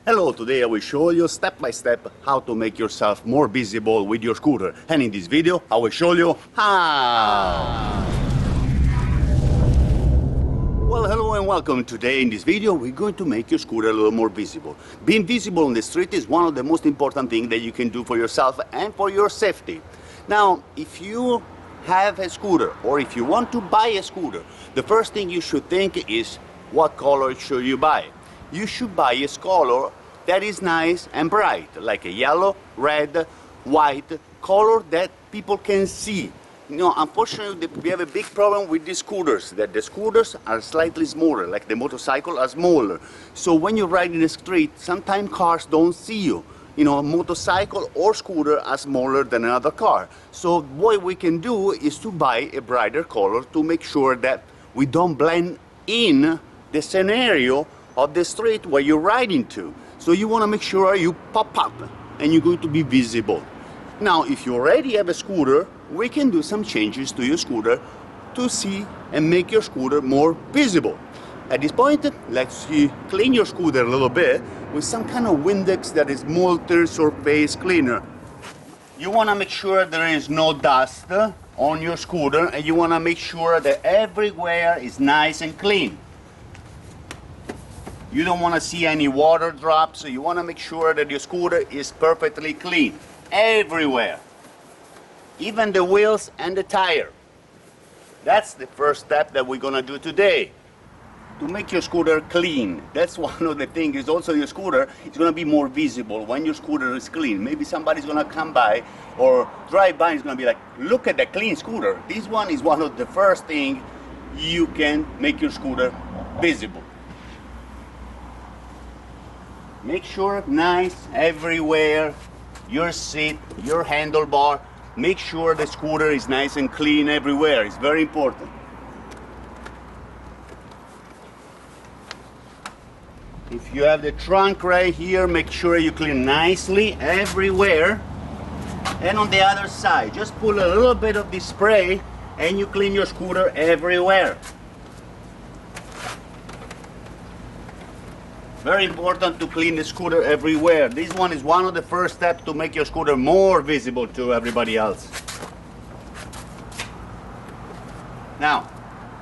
Hello, today I will show you step by step how to make yourself more visible with your scooter. And in this video I will show you how. Well, hello and welcome. Today in this video we're going to make your scooter a little more visible. Being visible on the street is one of the most important things that you can do for yourself and for your safety. Now, if you have a scooter or if you want to buy a scooter, the first thing you should think is what color should you buy. You should buy a color that is nice and bright, like a yellow, red, white color that people can see. You know, unfortunately, we have a big problem with these scooters, that the scooters are slightly smaller, like the motorcycle are smaller. So when you ride in the street, sometimes cars don't see you. You know, a motorcycle or scooter are smaller than another car. So what we can do is to buy a brighter color to make sure that we don't blend in the scenario of the street where you're riding to. So you want to make sure you pop up and you're going to be visible. Now, if you already have a scooter, we can do some changes to your scooter to see and make your scooter more visible. At this point, let's clean your scooter a little bit with some kind of Windex that is multi-surface cleaner. You want to make sure there is no dust on your scooter, and you want to make sure that everywhere is nice and clean. You don't want to see any water drops, so you want to make sure that your scooter is perfectly clean everywhere, even the wheels and the tire. That's the first step that we're gonna do today to make your scooter clean. That's one of the things. Is also your scooter is gonna be more visible when your scooter is clean. Maybe somebody's gonna come by or drive by and is gonna be like, look at the clean scooter. This one is one of the first things you can make your scooter visible. Make sure nice everywhere, your seat, your handlebar. Make sure the scooter is nice and clean everywhere. It's very important. If you have the trunk right here, make sure you clean nicely everywhere. And on the other side, just pull a little bit of this spray and you clean your scooter everywhere. Very important to clean the scooter everywhere. This one is one of the first steps to make your scooter more visible to everybody else. Now,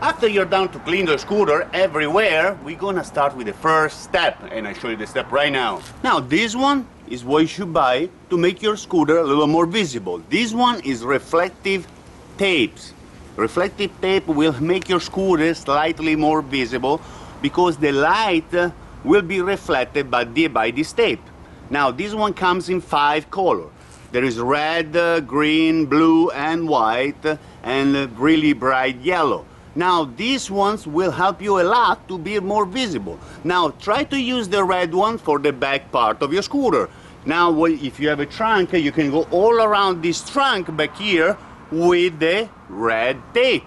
after you're done to clean the scooter everywhere, we're gonna start with the first step, and I show you the step right now. Now, this one is what you should buy to make your scooter a little more visible. This one is reflective tapes. Reflective tape will make your scooter slightly more visible because the light will be reflected by this tape. Now, this one comes in 5 colors. There is red, green, blue, and white, and really bright yellow. Now, these ones will help you a lot to be more visible. Now, try to use the red one for the back part of your scooter. Now, if you have a trunk, you can go all around this trunk back here with the red tape.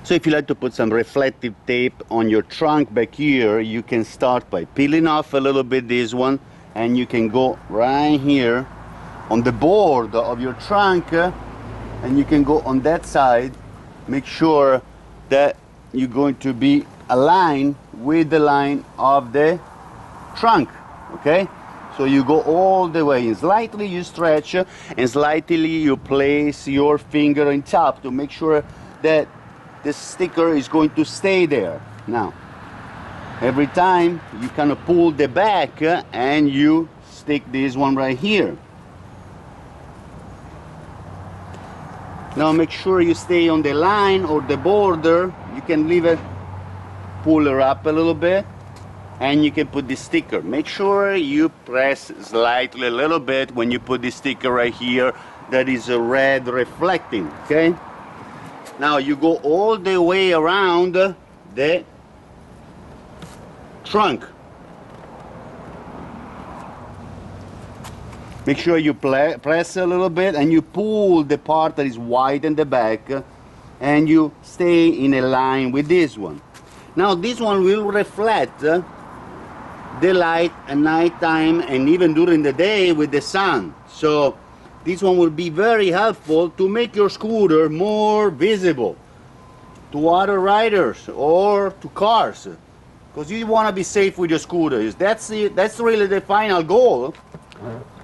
So if you like to put some reflective tape on your trunk back here, you can start by peeling off a little bit this one, and you can go right here on the board of your trunk, and you can go on that side. Make sure that you're going to be aligned with the line of the trunk, okay? So you go all the way, and slightly you stretch, and slightly you place your finger on top to make sure that the sticker is going to stay there. Now, every time you kind of pull the back and you stick this one right here. Now make sure you stay on the line or the border. You can leave it, pull her up a little bit, and you can put the sticker. Make sure you press slightly a little bit when you put the sticker right here. That is a red reflecting, okay? Now you go all the way around the trunk. Make sure you press a little bit and you pull the part that is white in the back, and you stay in a line with this one. Now this one will reflect the light at night time and even during the day with the sun. So this one will be very helpful to make your scooter more visible to other riders or to cars. because you want to be safe with your scooter. That's really the final goal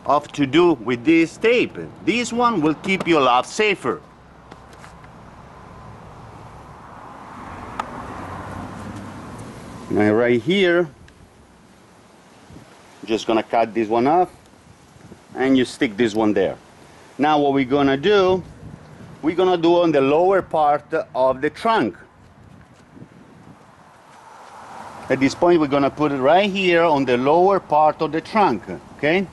of to do with this tape. This one will keep you a lot safer. Now right here, just gonna cut this one off and you stick this one there. Now what we're gonna do on the lower part of the trunk. At this point we're gonna put it right here on the lower part of the trunk, okay?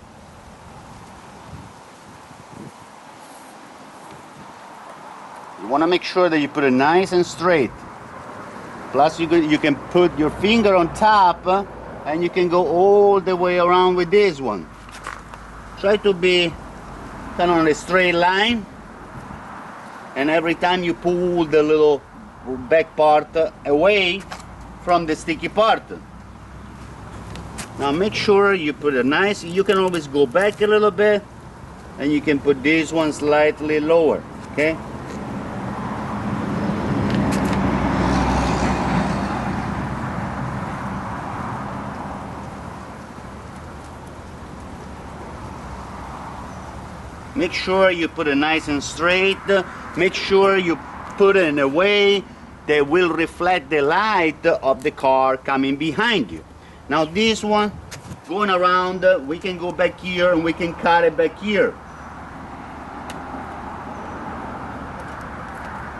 You wanna make sure that you put it nice and straight. Plus you can put your finger on top and you can go all the way around with this one. Try to be kind of on a straight line, and every time you pull the little back part away from the sticky part. Now make sure you put it nice. You can always go back a little bit and you can put this one slightly lower, okay? Make sure you put it nice and straight. Make sure you put it in a way that will reflect the light of the car coming behind you. Now this one, going around, we can go back here and we can cut it back here.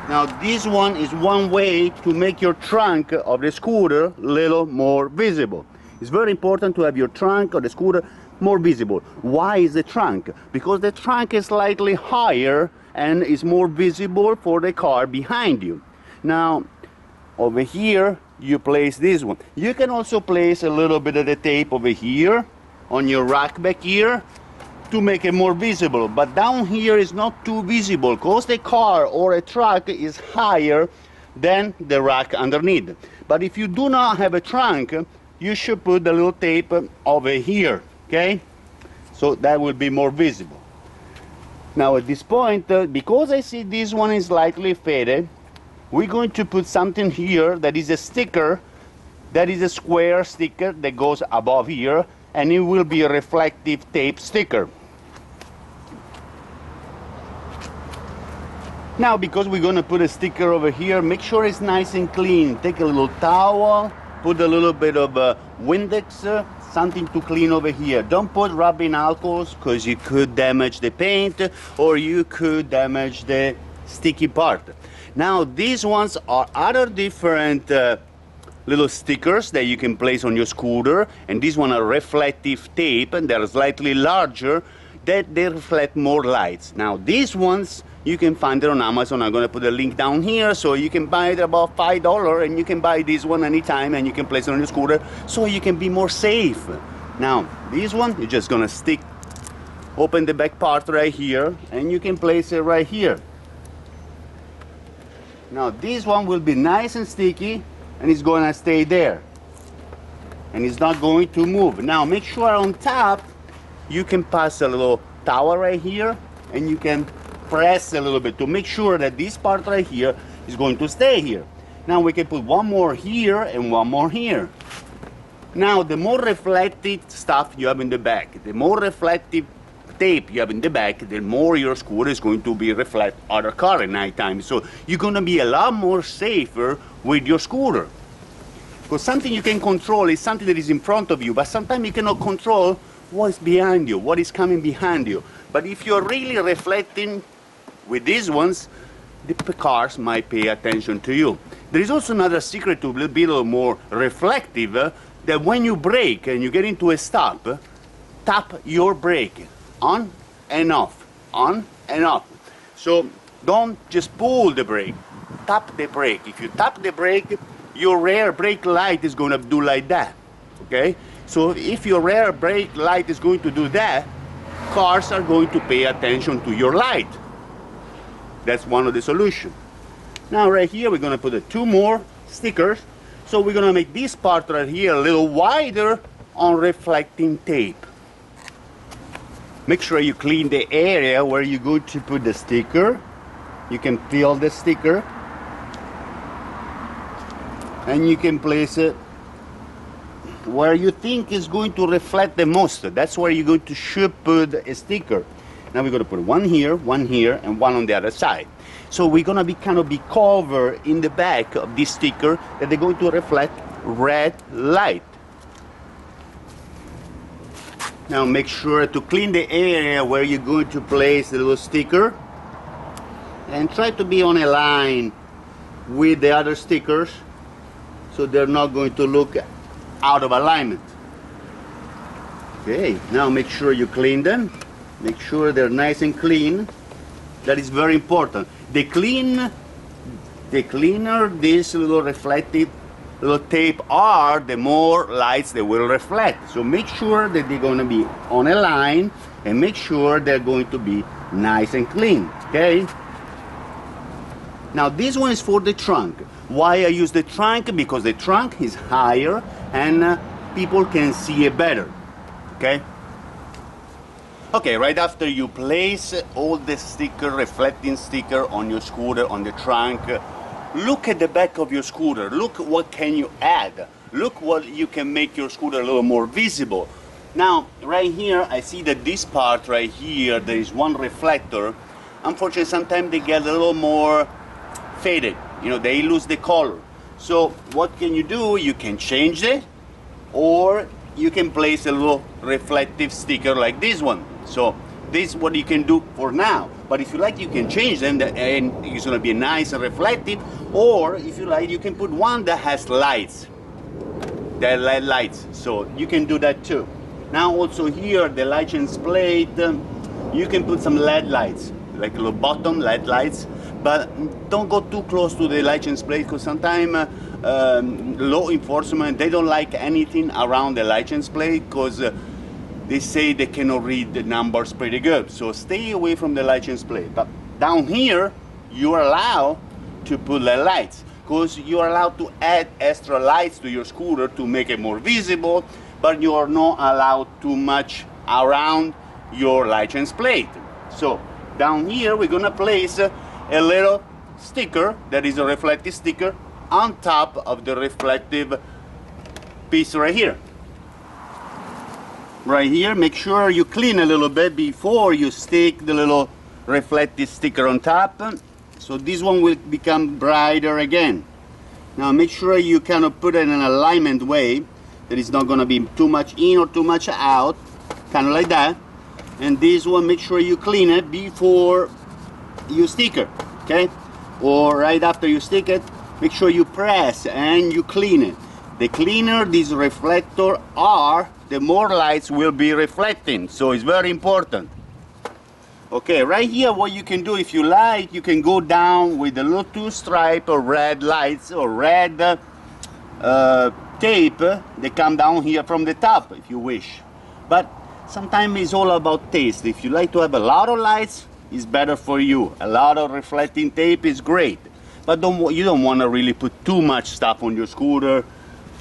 Now this one is one way to make your trunk of the scooter a little more visible. It's very important to have your trunk of the scooter more visible. Why is the trunk? Because the trunk is slightly higher and is more visible for the car behind you. Now over here you place this one. You can also place a little bit of the tape over here on your rack back here to make it more visible, but down here is not too visible because the car or a truck is higher than the rack underneath. But if you do not have a trunk, you should put the little tape over here, okay? So that will be more visible. Now at this point, because I see this one is slightly faded, we're going to put something here that is a sticker, that is a square sticker that goes above here, and it will be a reflective tape sticker. Now because we're going to put a sticker over here, make sure it's nice and clean. Take a little towel, put a little bit of Windex, something to clean over here. Don't put rubbing alcohols because you could damage the paint or you could damage the sticky part. Now these ones are other different little stickers that you can place on your scooter, and these one are reflective tape and they're slightly larger, that they reflect more lights. Now these ones you can find it on Amazon. I'm going to put a link down here, so you can buy it about $5 and you can buy this one anytime and you can place it on your scooter so you can be more safe. Now this one you're just going to open the back part right here and you can place it right here. Now this one will be nice and sticky and it's going to stay there and it's not going to move. Now make sure on top you can pass a little towel right here and you can press a little bit to make sure that this part right here is going to stay here. Now we can put one more here and one more here. Now the more reflective stuff you have in the back, the more reflective tape you have in the back, the more your scooter is going to be reflect other car at night time. So you're going to be a lot more safer with your scooter. Because something you can control is something that is in front of you, but sometimes you cannot control what is behind you, what is coming behind you. But if you're really reflecting with these ones, the cars might pay attention to you. There is also another secret to be a little more reflective, that when you brake and you get into a stop, tap your brake on and off, on and off. So don't just pull the brake, tap the brake. If you tap the brake, your rear brake light is going to do like that, okay? So if your rear brake light is going to do that, cars are going to pay attention to your light. That's one of the solutions. Now right here we're going to put two more stickers. So we're going to make this part right here a little wider on reflecting tape. Make sure you clean the area where you're going to put the sticker. You can peel the sticker and you can place it where you think is going to reflect the most. That's where you're going to should put a sticker. Now we're going to put one here, and one on the other side. So we're going to be kind of be covered in the back of this sticker that they're going to reflect red light. Now make sure to clean the area where you're going to place the little sticker, and try to be on a line with the other stickers so they're not going to look out of alignment. Okay, now make sure you clean them. Make sure they're nice and clean. That is very important. The cleaner this little reflective little tape are, the more lights they will reflect. So make sure that they're going to be on a line, and make sure they're going to be nice and clean. Okay. Now this one is for the trunk. Why I use the trunk? Because the trunk is higher and people can see it better. Okay. Okay, right after you place all the sticker, reflecting sticker on your scooter, on the trunk, look at the back of your scooter. Look what can you add. Look what you can make your scooter a little more visible. Now, right here, I see that this part right here, there is one reflector. Unfortunately, sometimes they get a little more faded. You know, they lose the color. So what can you do? You can change it, or you can place a little reflective sticker like this one. So this is what you can do for now. But if you like, you can change them, and it's going to be nice and reflective. Or if you like, you can put one that has lights, that LED lights. So you can do that too. Now also here, the license plate, you can put some LED lights, like a little bottom LED lights. But don't go too close to the license plate, because sometimes law enforcement, they don't like anything around the license plate, because they say they cannot read the numbers pretty good. So stay away from the license plate. But down here, you are allowed to put the lights, because you are allowed to add extra lights to your scooter to make it more visible, but you are not allowed too much around your license plate. So down here, we're gonna place a little sticker that is a reflective sticker on top of the reflective piece right here. Right here, make sure you clean a little bit before you stick the little reflective sticker on top, so this one will become brighter again. Now make sure you kind of put it in an alignment way that it's not going to be too much in or too much out, kind of like that. And this one, make sure you clean it before you stick it, okay? Or right after you stick it, make sure you press and you clean it. The cleaner these reflectors are, the more lights will be reflecting, so it's very important. Okay, right here, what you can do, if you like, you can go down with a little two stripe of red lights or red tape. They come down here from the top if you wish. But sometimes it's all about taste. If you like to have a lot of lights, it's better for you. A lot of reflecting tape is great. But you don't want to really put too much stuff on your scooter,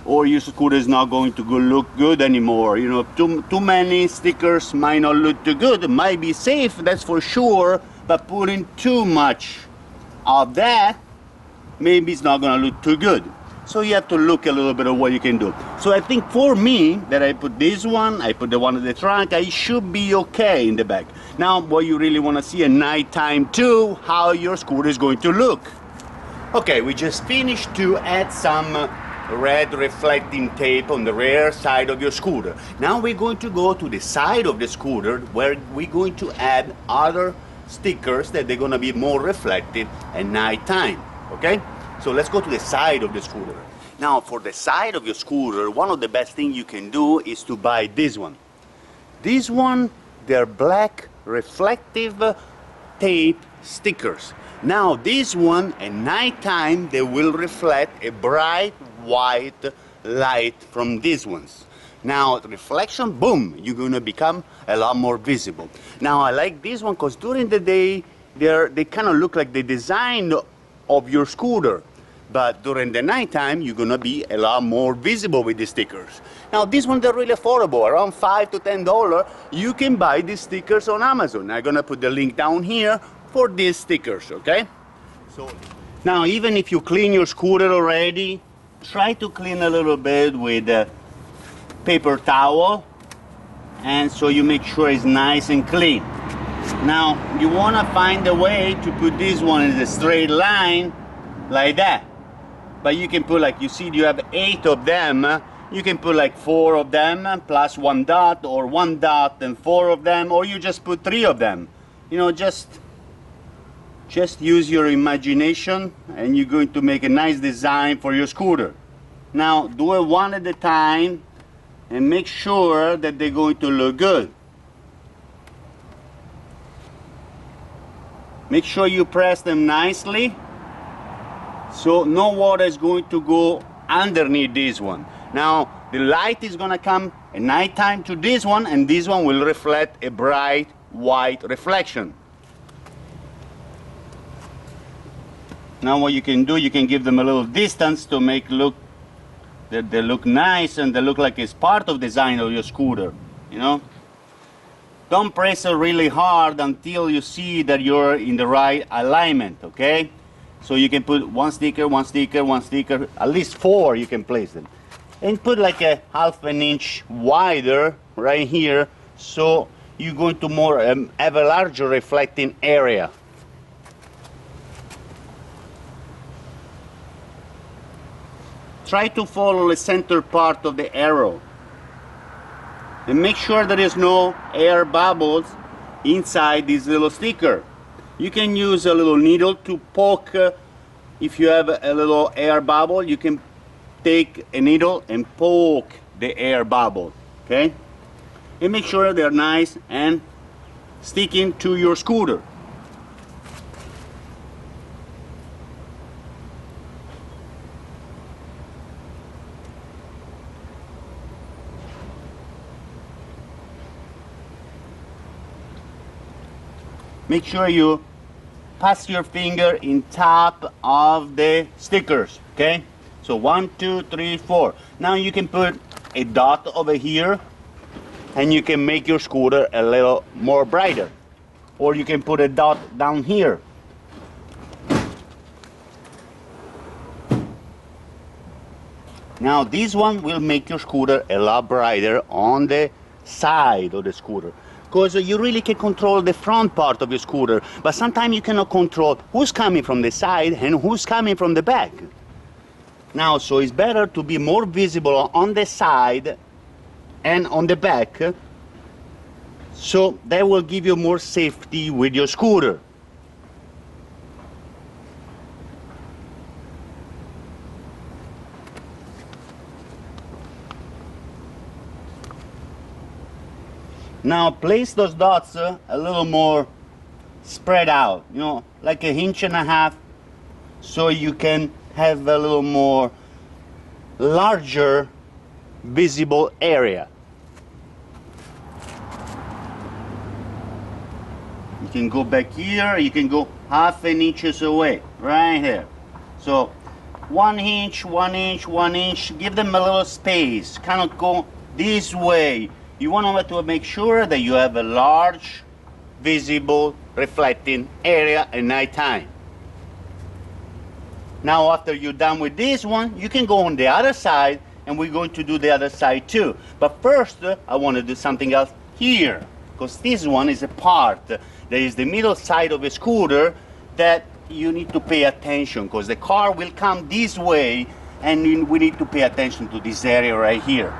or your scooter is not going to look good anymore. You know, too many stickers might not look too good. It might be safe, that's for sure, but putting too much of that, maybe it's not going to look too good. So you have to look a little bit of what you can do. So I think for me, that I put this one, I put the one in the trunk, I should be okay in the back. Now, what you really want to see at nighttime too, how your scooter is going to look. Okay, we just finished to add some red reflecting tape on the rear side of your scooter. Now we're going to go to the side of the scooter, where we're going to add other stickers that they're going to be more reflective at nighttime. Okay, so let's go to the side of the scooter. Now for the side of your scooter, one of the best things you can do is to buy this one. This one, they're black reflective tape stickers. Now this one at nighttime, they will reflect a bright white light from these ones. Now reflection, boom, you're going to become a lot more visible. Now I like this one because during the day they kind of look like the design of your scooter, but during the nighttime you're going to be a lot more visible with the stickers. Now these ones are really affordable, around $5 to $10. You can buy these stickers on Amazon. I'm going to put the link down here for these stickers, okay? So now even if you clean your scooter already, try to clean a little bit with paper towel, and so you make sure it's nice and clean. Now you want to find a way to put this one in a straight line like that, but you can put, like you see, you have 8 of them. You can put like 4 of them plus 1 dot, or 1 dot and 4 of them, or you just put 3 of them. You know, just use your imagination, and you're going to make a nice design for your scooter. Now do it one at a time and make sure that they're going to look good. Make sure you press them nicely so no water is going to go underneath this one. Now the light is going to come at nighttime to this one, and this one will reflect a bright white reflection. Now what you can do, you can give them a little distance to make that they look nice, and they look like it's part of the design of your scooter, you know. Don't press it really hard until you see that you're in the right alignment, okay? So you can put 1 sticker, 1 sticker, 1 sticker, at least 4 you can place them. And put like a ½ an inch wider right here, so you're going to have a larger reflecting area. Try to follow the center part of the arrow. And make sure there is no air bubbles inside this little sticker. You can use a little needle to poke. If you have a little air bubble, you can take a needle and poke the air bubble, okay? And make sure they're nice and sticking to your scooter. Make sure you pass your finger in top of the stickers, okay? So 1, 2, 3, 4. Now you can put a dot over here, and you can make your scooter a little more brighter. Or you can put a dot down here. Now this one will make your scooter a lot brighter on the side of the scooter, because you really can control the front part of your scooter, but sometimes you cannot control who's coming from the side and who's coming from the back. Now, so it's better to be more visible on the side and on the back, so that will give you more safety with your scooter. Now place those dots a little more spread out, you know, like 1.5 inches, so you can have a little more larger visible area. You can go back here, you can go 0.5 inches away, right here. So 1 inch, 1 inch, 1 inch, give them a little space, kind of go this way. You want to make sure that you have a large, visible, reflecting area at night time. Now after you're done with this one, you can go on the other side, and we're going to do the other side too. But first, I want to do something else here, because this one is a part that is the middle side of a scooter that you need to pay attention, because the car will come this way, and we need to pay attention to this area right here.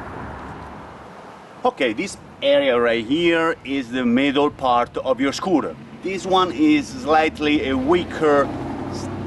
Okay, this area right here is the middle part of your scooter. This one is slightly a weaker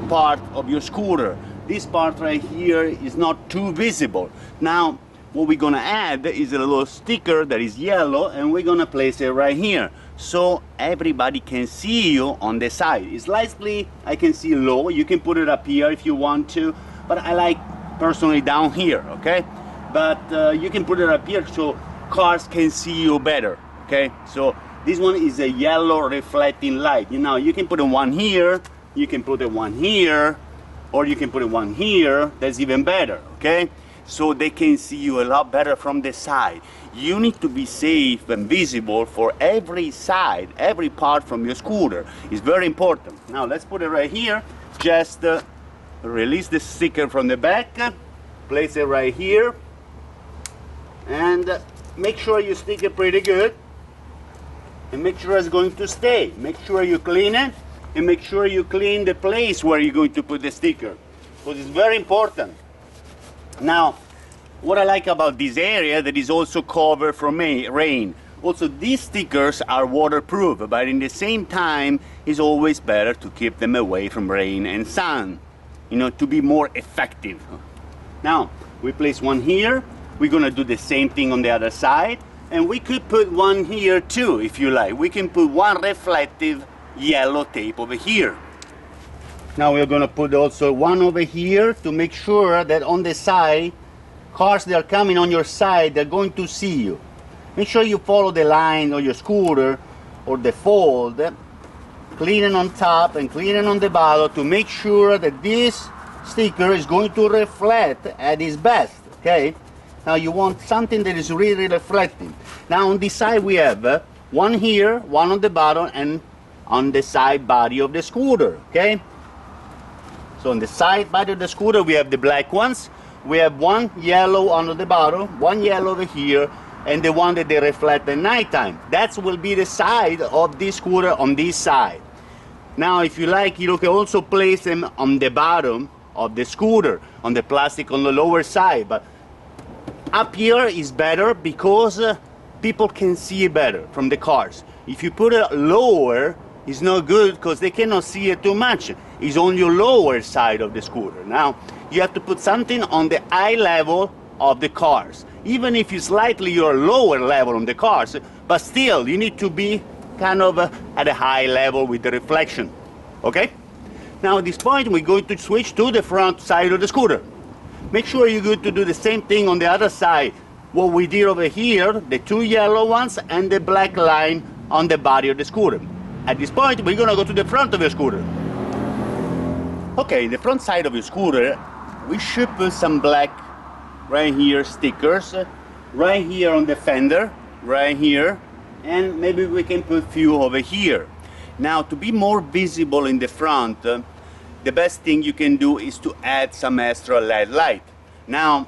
part of your scooter. This part right here is not too visible. Now, what we're gonna add is a little sticker that is yellow, and we're gonna place it right here, so everybody can see you on the side. It's slightly, I can see low. You can put it up here if you want to, but I like personally down here, okay? But you can put it up here so cars can see you better, okay? So this one is a yellow reflecting light. You know, you can put one here, you can put one here, or you can put one here. That's even better, okay? So they can see you a lot better from the side. You need to be safe and visible for every side, every part from your scooter. It's very important. Now let's put it right here. Just release the sticker from the back, place it right here. and make sure you stick it pretty good, and make sure it's going to stay. Make sure you clean it, and make sure you clean the place where you're going to put the sticker, because it's very important. Now, what I like about this area, that is also covered from rain. Also, these stickers are waterproof, but in the same time, it's always better to keep them away from rain and sun, you know, to be more effective. Now, we place one here. We're gonna do the same thing on the other side, and we could put one here too, if you like. We can put one reflective yellow tape over here. Now we're gonna put also one over here to make sure that on the side, cars that are coming on your side, they're going to see you. Make sure you follow the line of your scooter or the fold, cleaning on top and cleaning on the bottom to make sure that this sticker is going to reflect at its best, okay? Now you want something that is really reflecting. Now on this side we have one here, one on the bottom, and on the side body of the scooter, okay? So on the side body of the scooter we have the black ones. We have one yellow under the bottom, one yellow over here, and the one that they reflect at nighttime. That will be the side of this scooter on this side. Now if you like, you can also place them on the bottom of the scooter, on the plastic on the lower side, but up here is better because people can see it better from the cars. If you put it lower, it's not good because they cannot see it too much. It's on your lower side of the scooter. Now you have to put something on the eye level of the cars, even if it's slightly your lower level on the cars, but still you need to be kind of at a high level with the reflection, okay? Now at this point we're going to switch to the front side of the scooter. Make sure you're going to do the same thing on the other side. What we did over here, the two yellow ones and the black line on the body of the scooter. At this point we're gonna go to the front of your scooter. Okay, the front side of your scooter, we should put some black right here stickers, right here on the fender, right here, and maybe we can put few over here. Now to be more visible in the front, the best thing you can do is to add some extra LED light. Now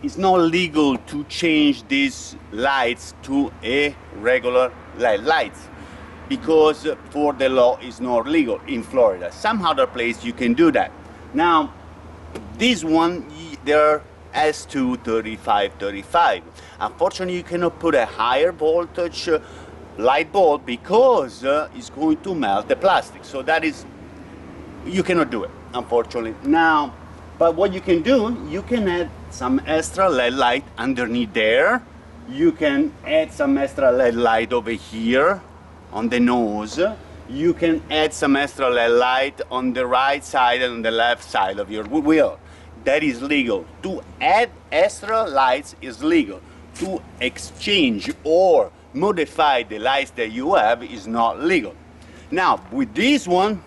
it's not legal to change these lights to a regular LED lights, because for the law it's not legal in Florida. Some other place you can do that. Now this one, they're S2 3535. Unfortunately you cannot put a higher voltage light bulb because it's going to melt the plastic. So that is, you cannot do it, unfortunately. Now, but what you can do, you can add some extra LED light underneath there. You can add some extra LED light over here on the nose. You can add some extra LED light on the right side and on the left side of your wheel. That is legal. To add extra lights is legal. To exchange or modify the lights that you have is not legal. Now with this one,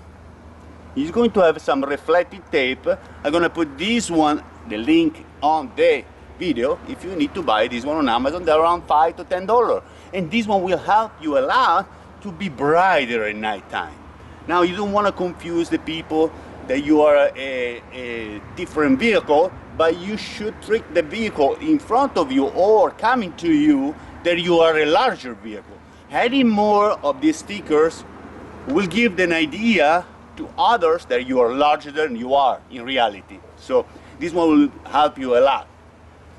it's going to have some reflective tape. I'm gonna put this one, the link on the video. If you need to buy this one on Amazon, they're around $5 to $10. And this one will help you a lot to be brighter at night time. Now you don't want to confuse the people that you are a different vehicle, but you should trick the vehicle in front of you or coming to you that you are a larger vehicle. Adding more of these stickers will give an idea to others that you are larger than you are in reality. So this one will help you a lot.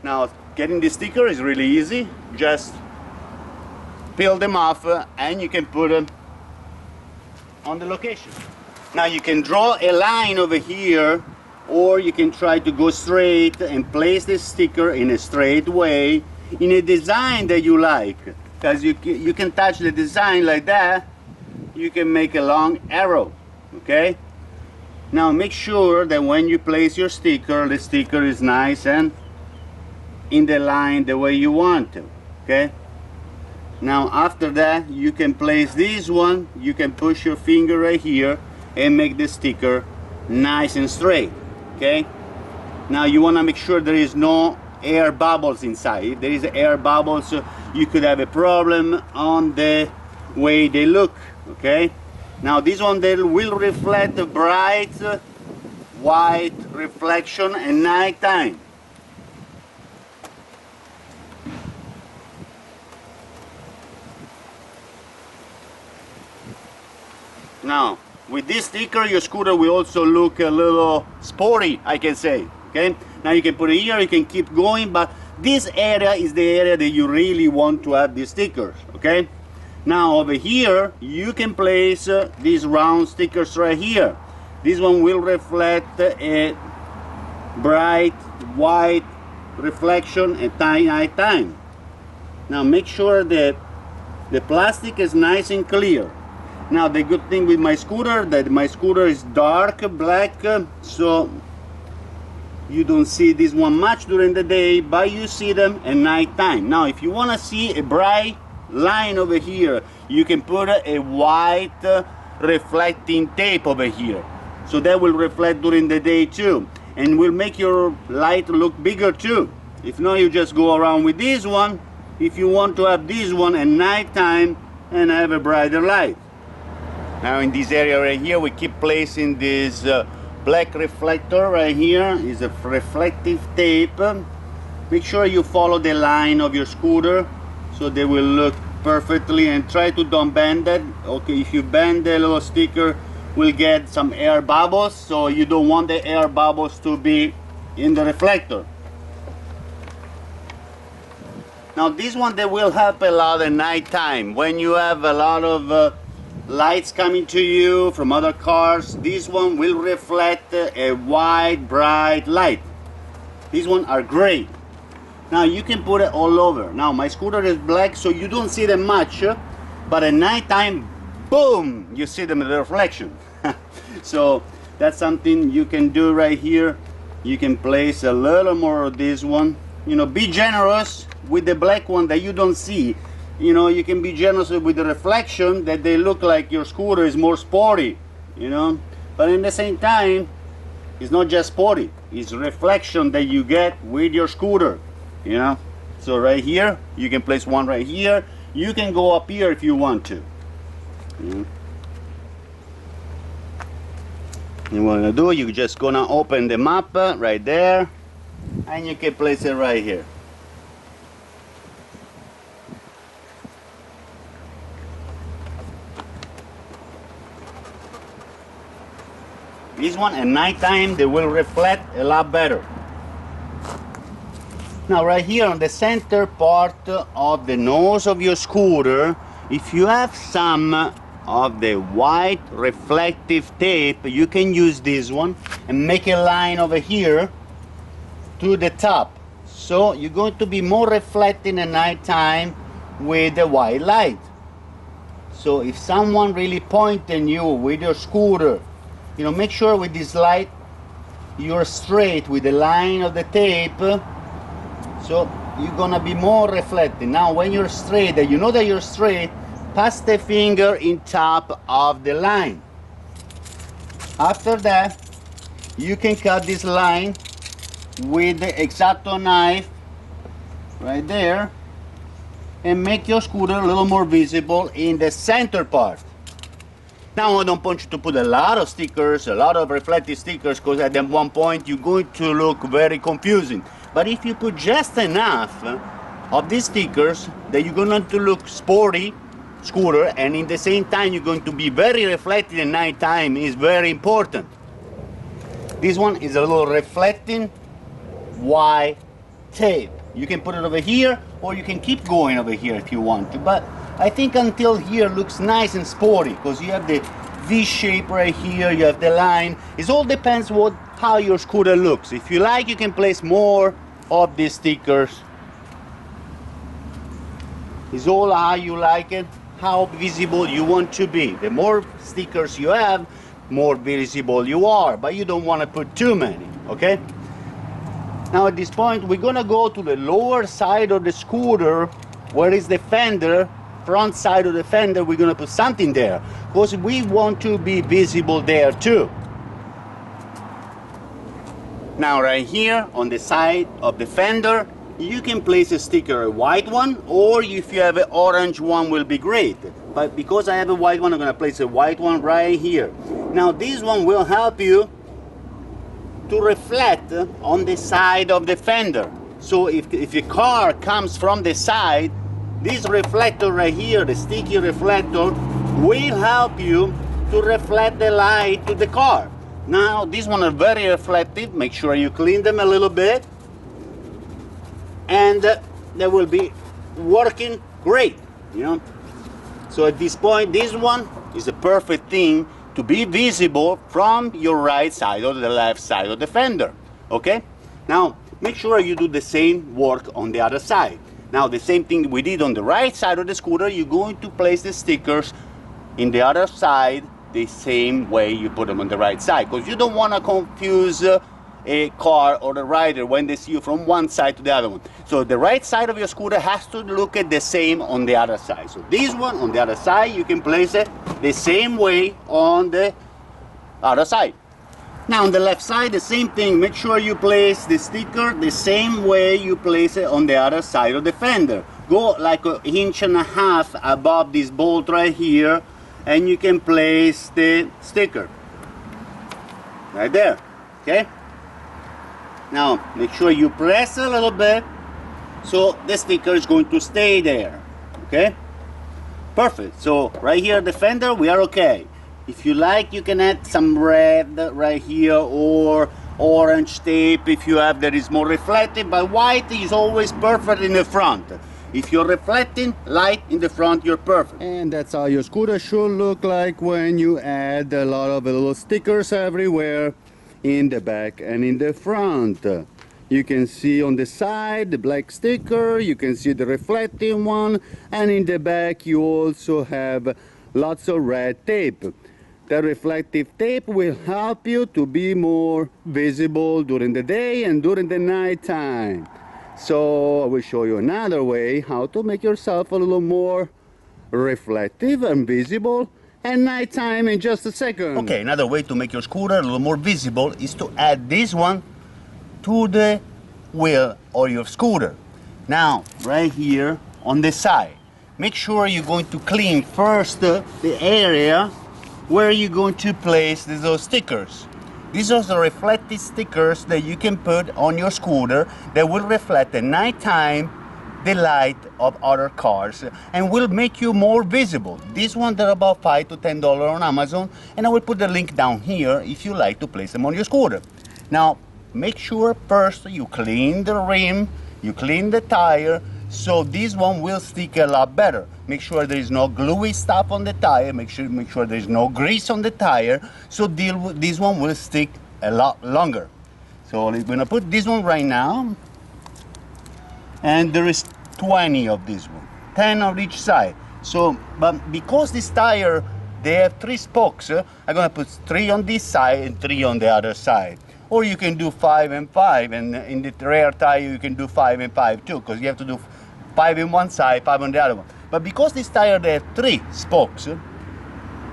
Now getting the sticker is really easy. Just peel them off and you can put them on the location. Now you can draw a line over here, or you can try to go straight and place the sticker in a straight way in a design that you like, because you can touch the design like that. You can make a long arrow, okay? Now make sure that when you place your sticker, the sticker is nice and in the line the way you want to, okay? Now after that you can place this one, you can push your finger right here and make the sticker nice and straight, okay? Now you want to make sure there is no air bubbles inside. If there is air bubbles, you could have a problem on the way they look, okay? Now this one, they will reflect a bright white reflection at night time. Now, with this sticker, your scooter will also look a little sporty, I can say, okay? Now you can put it here, you can keep going, but this area is the area that you really want to have these stickers, okay? Now over here, you can place these round stickers right here. This one will reflect a bright white reflection at night time. Now make sure that the plastic is nice and clear. Now the good thing with my scooter, that my scooter is dark black, so you don't see this one much during the day, but you see them at night time. Now if you want to see a bright line over here, you can put a white reflecting tape over here, so that will reflect during the day too, and will make your light look bigger too. If not, you just go around with this one if you want to have this one at night time and have a brighter light. Now in this area right here, we keep placing this black reflector right here. Is a reflective tape. Make sure you follow the line of your scooter so they will look perfectly, and try to don't bend it. Okay, if you bend the little sticker, we'll get some air bubbles, so you don't want the air bubbles to be in the reflector. Now this one, that will help a lot at night time when you have a lot of lights coming to you from other cars. This one will reflect a white bright light. These ones are great. Now you can put it all over. Now my scooter is black, so you don't see them much, but at night time, boom, you see them in the reflection. So that's something you can do right here. You can place a little more of this one. You know, be generous with the black one that you don't see. You know, you can be generous with the reflection, that they look like your scooter is more sporty, you know. But in the same time, it's not just sporty, it's reflection that you get with your scooter, you know. So right here, you can place one right here. You can go up here if you want to. And what you're gonna do, you're just gonna open the map right there, and you can place it right here. This one at night time, they will reflect a lot better. Now right here on the center part of the nose of your scooter, if you have some of the white reflective tape, you can use this one and make a line over here to the top. So you're going to be more reflecting at night time with the white light. So if someone really pointing you with your scooter, you know, make sure with this light you're straight with the line of the tape, so you're gonna be more reflecting. Now when you're straight, that you know that you're straight, pass the finger in top of the line. After that, you can cut this line with the X-Acto knife right there and make your scooter a little more visible in the center part. Now I don't want you to put a lot of stickers, a lot of reflective stickers, because at one point you're going to look very confusing. But if you put just enough of these stickers, that you're going to look sporty scooter, and in the same time you're going to be very reflective at night time, is very important. This one is a little reflecting white tape. You can put it over here, or you can keep going over here if you want to, but I think until here looks nice and sporty, because you have the V shape right here, you have the line. It all depends how your scooter looks. If you like, you can place more of these stickers. It's all how you like it, how visible you want to be. The more stickers you have, more visible you are, but you don't want to put too many, okay? Now at this point, we're gonna go to the lower side of the scooter, where is the fender, front side of the fender. We're gonna put something there, because we want to be visible there too. Now right here on the side of the fender, you can place a sticker, a white one, or if you have an orange one will be great. But because I have a white one, I'm gonna place a white one right here. Now this one will help you to reflect on the side of the fender. So if your car comes from the side, this reflector right here, the sticky reflector, will help you to reflect the light to the car. Now, these ones are very reflective. Make sure you clean them a little bit. And they will be working great, you know. So at this point, this one is the perfect thing to be visible from your right side or the left side of the fender, okay? Now, make sure you do the same work on the other side. Now, the same thing we did on the right side of the scooter, you're going to place the stickers in the other side the same way you put them on the right side, because you don't want to confuse a car or the rider when they see you from one side to the other one. So the right side of your scooter has to look at the same on the other side. So this one on the other side, you can place it the same way on the other side. Now on the left side, the same thing. Make sure you place the sticker the same way you place it on the other side of the fender. Go like 1.5 inches above this bolt right here, and you can place the sticker right there, okay? Now, make sure you press a little bit so the sticker is going to stay there, okay? Perfect. So, right here, the fender, we are okay. If you like, you can add some red right here or orange tape if you have that is more reflective, but white is always perfect in the front. If you're reflecting light in the front, you're perfect. And that's how your scooter should look like when you add a lot of little stickers everywhere, in the back and in the front. You can see on the side the black sticker, you can see the reflecting one, and in the back you also have lots of red tape. The reflective tape will help you to be more visible during the day and during the night time. So I will show you another way how to make yourself a little more reflective and visible at nighttime in just a second. Okay, another way to make your scooter a little more visible is to add this one to the wheel of your scooter. Now, right here on the side, make sure you're going to clean first the area where you're going to place those stickers. These are the reflective stickers that you can put on your scooter that will reflect at nighttime the light of other cars and will make you more visible. These ones are about $5 to $10 on Amazon, and I will put the link down here if you like to place them on your scooter. Now, make sure first you clean the rim, you clean the tire, so this one will stick a lot better. Make sure there is no gluey stuff on the tire, make sure there is no grease on the tire, so this one will stick a lot longer. So I'm gonna put this one right now, and there is 20 of this one, 10 on each side. So, but because this tire, they have 3 spokes, I'm gonna put 3 on this side and 3 on the other side. Or you can do 5 and 5, and in the rear tire you can do 5 and 5 too, because you have to do 5 on one side, 5 on the other one. But because this tire, they have 3 spokes,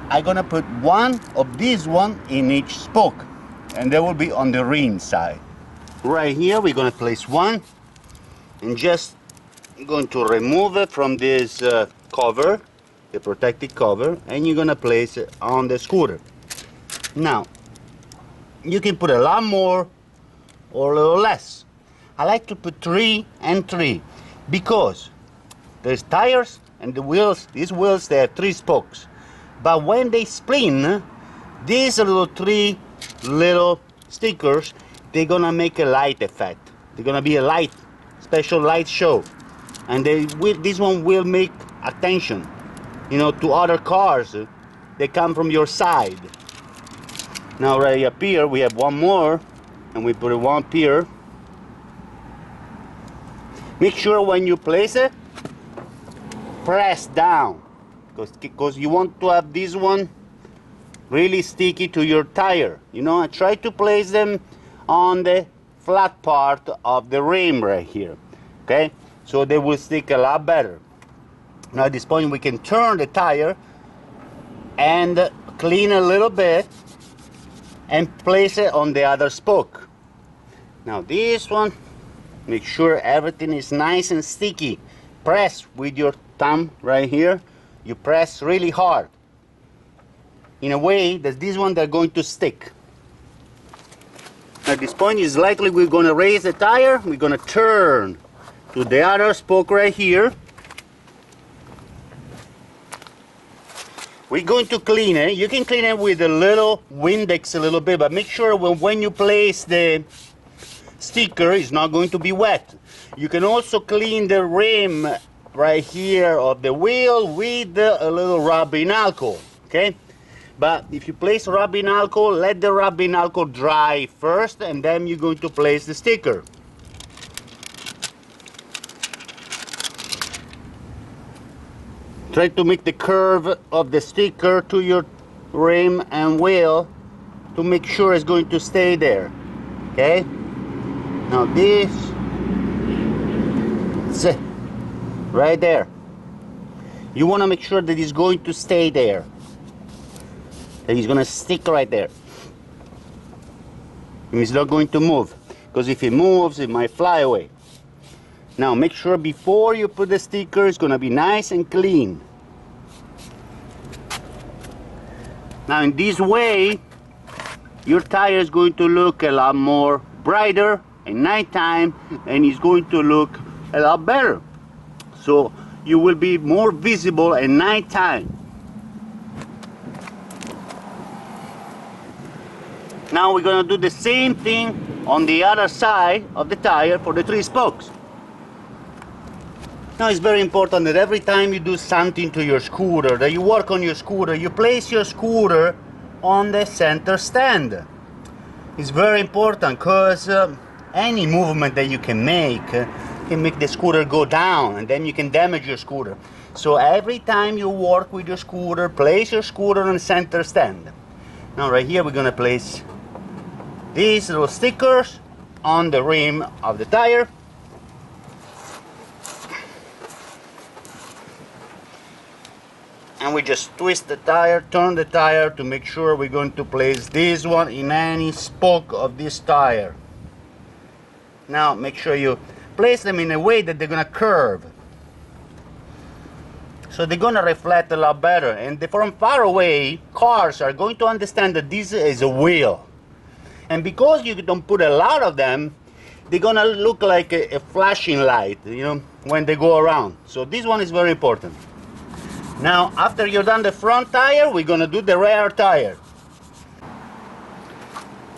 I'm gonna put 1 of this one in each spoke, and they will be on the rim side. Right here, we're gonna place 1, and just going to remove it from this cover, the protective cover, and you're gonna place it on the scooter. Now, you can put a lot more or a little less. I like to put 3 and 3 because there's tires and the wheels. These wheels, they have 3 spokes, but when they spin, these little 3 little stickers, they're gonna make a light effect. They're gonna be a light, special light show, and this one will make attention, you know, to other cars that come from your side. Now right up here we have 1 more, and we put it 1 here. Make sure when you place it, press down, because you want to have this one really sticky to your tire. You know, I try to place them on the flat part of the rim right here, okay? So they will stick a lot better. Now at this point we can turn the tire and clean a little bit and place it on the other spoke. Now this one, make sure everything is nice and sticky. Press with your thumb right here. You press really hard in a way that this one they're going to stick. At this point is likely we're going to raise the tire. We're going to turn to the other spoke right here. we're going to clean it. You can clean it with a little Windex a little bit, but make sure when you place the sticker, it's not going to be wet. You can also clean the rim right here of the wheel with a little rubbing alcohol, okay? But if you place rubbing alcohol, let the rubbing alcohol dry first, and then you're going to place the sticker. Try to make the curve of the sticker to your rim and wheel to make sure it's going to stay there, okay? Now this, that's it, right there. You want to make sure that it's going to stay there, that it's going to stick right there. And it's not going to move, because if it moves, it might fly away. Now make sure before you put the sticker, it's going to be nice and clean. Now in this way, your tire is going to look a lot more brighter at nighttime, and it's going to look a lot better. So you will be more visible at nighttime. Now we're going to do the same thing on the other side of the tire for the 3 spokes. Now it's very important that every time you do something to your scooter, that you work on your scooter, you place your scooter on the center stand. It's very important, because any movement that you can make the scooter go down, and then you can damage your scooter. So every time you work with your scooter, place your scooter on the center stand. Now right here we're going to place these little stickers on the rim of the tire. And we just twist the tire, turn the tire to make sure we're going to place this one in any spoke of this tire. Now make sure you place them in a way that they're going to curve, so they're going to reflect a lot better. And from far away, cars are going to understand that this is a wheel. And because you don't put a lot of them, they're going to look like a flashing light, you know, when they go around. So this one is very important. Now, after you're done the front tire, we're going to do the rear tire.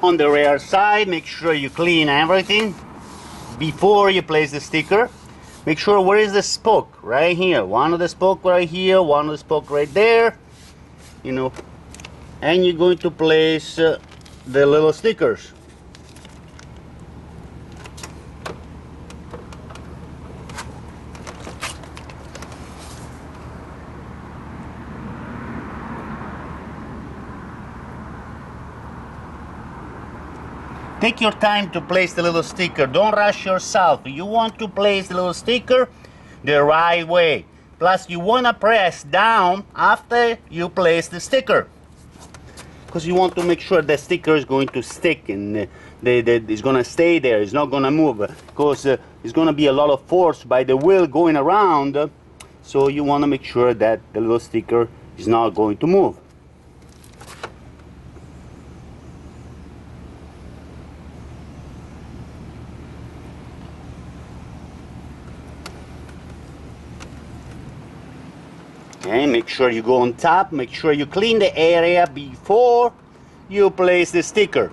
On the rear side, make sure you clean everything before you place the sticker. Make sure where is the spoke, right here. One of the spoke right here, one of the spoke right there, you know. And you're going to place the little stickers. Take your time to place the little sticker. Don't rush yourself. You want to place the little sticker the right way. Plus, you want to press down after you place the sticker, because you want to make sure the sticker is going to stick and it's going to stay there. It's not going to move, because it's going to be a lot of force by the wheel going around. So you want to make sure that the little sticker is not going to move. Okay, make sure you go on top, make sure you clean the area before you place the sticker.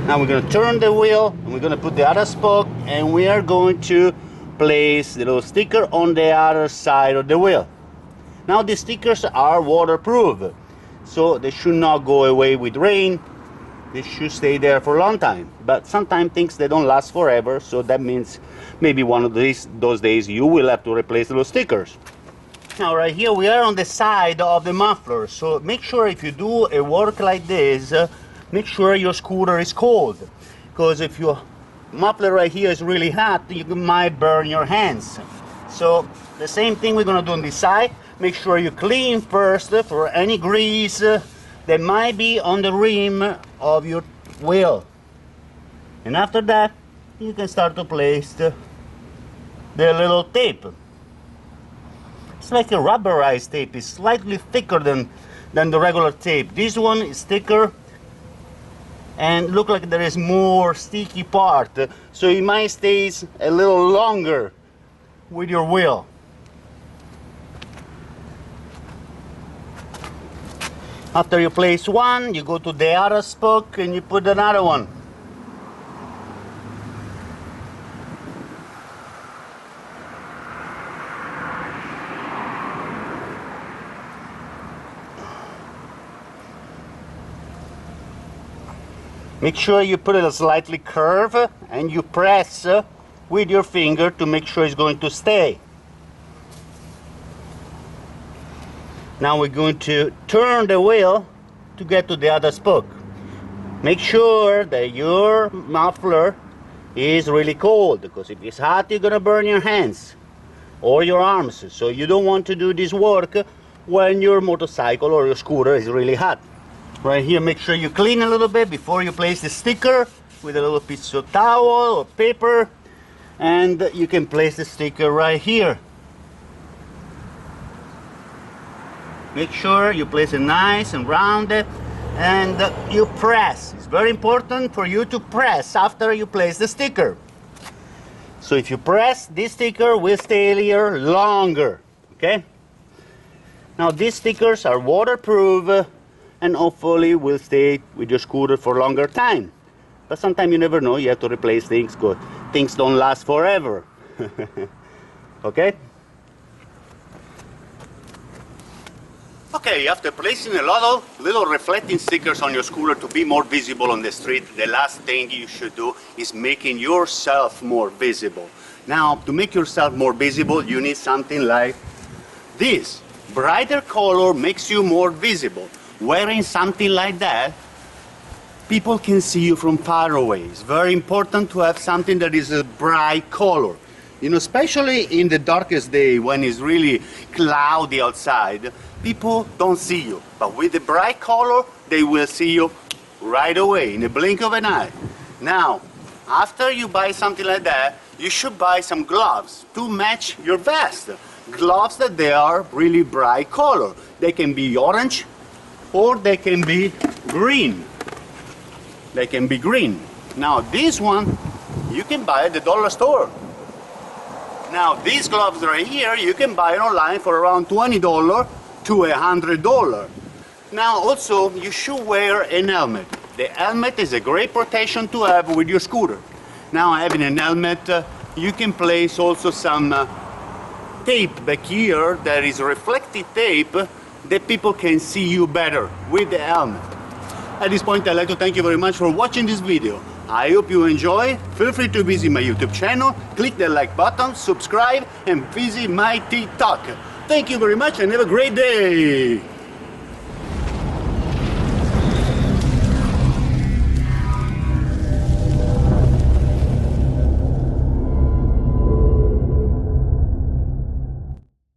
Now we're going to turn the wheel, and we're going to put the other spoke, and we are going to place the little sticker on the other side of the wheel. Now the stickers are waterproof, so they should not go away with rain. They should stay there for a long time, but sometimes things, they don't last forever, so that means maybe one of those days you will have to replace those stickers. Now right here we are on the side of the muffler, so make sure if you do a work like this, make sure your scooter is cold, because if your muffler right here is really hot, you might burn your hands. So the same thing we're going to do on this side. Make sure you clean first for any grease that might be on the rim of your wheel, and after that you can start to place the little tape. It's like a rubberized tape. It's slightly thicker than the regular tape. This one is thicker, and look like there is more sticky part, so it might stay a little longer with your wheel. After you place one, you go to the other spoke and you put another one. Make sure you put it slightly curved and you press with your finger to make sure it's going to stay. Now we're going to turn the wheel to get to the other spoke. Make sure that your muffler is really cold, because if it's hot, you're gonna burn your hands or your arms. So you don't want to do this work when your motorcycle or your scooter is really hot. Right here, make sure you clean a little bit before you place the sticker with a little piece of towel or paper, and you can place the sticker right here. Make sure you place it nice and rounded, and you press. It's very important for you to press after you place the sticker. So if you press, this sticker will stay here longer, okay? Now these stickers are waterproof and hopefully will stay with your scooter for longer time. But sometimes you never know, you have to replace things, because things don't last forever. Okay? Okay, after placing a lot of little reflecting stickers on your scooter to be more visible on the street, the last thing you should do is making yourself more visible. Now, to make yourself more visible, you need something like this. Brighter color makes you more visible. Wearing something like that, people can see you from far away. It's very important to have something that is a bright color. You know, especially in the darkest day when it's really cloudy outside, people don't see you. But with the bright color, they will see you right away, in the blink of an eye. Now, after you buy something like that, you should buy some gloves to match your vest. Gloves that they are really bright color. They can be orange, or they can be green. They can be green. Now this one you can buy at the dollar store. Now these gloves right here you can buy it online for around $20 to $100. Now also you should wear an helmet. The helmet is a great protection to have with your scooter. Now having an helmet, you can place also some tape back here that is reflective tape that people can see you better with the helmet. At this point, I'd like to thank you very much for watching this video. I hope you enjoy. Feel free to visit my YouTube channel, click the like button, subscribe, and visit my TikTok. Thank you very much and have a great day!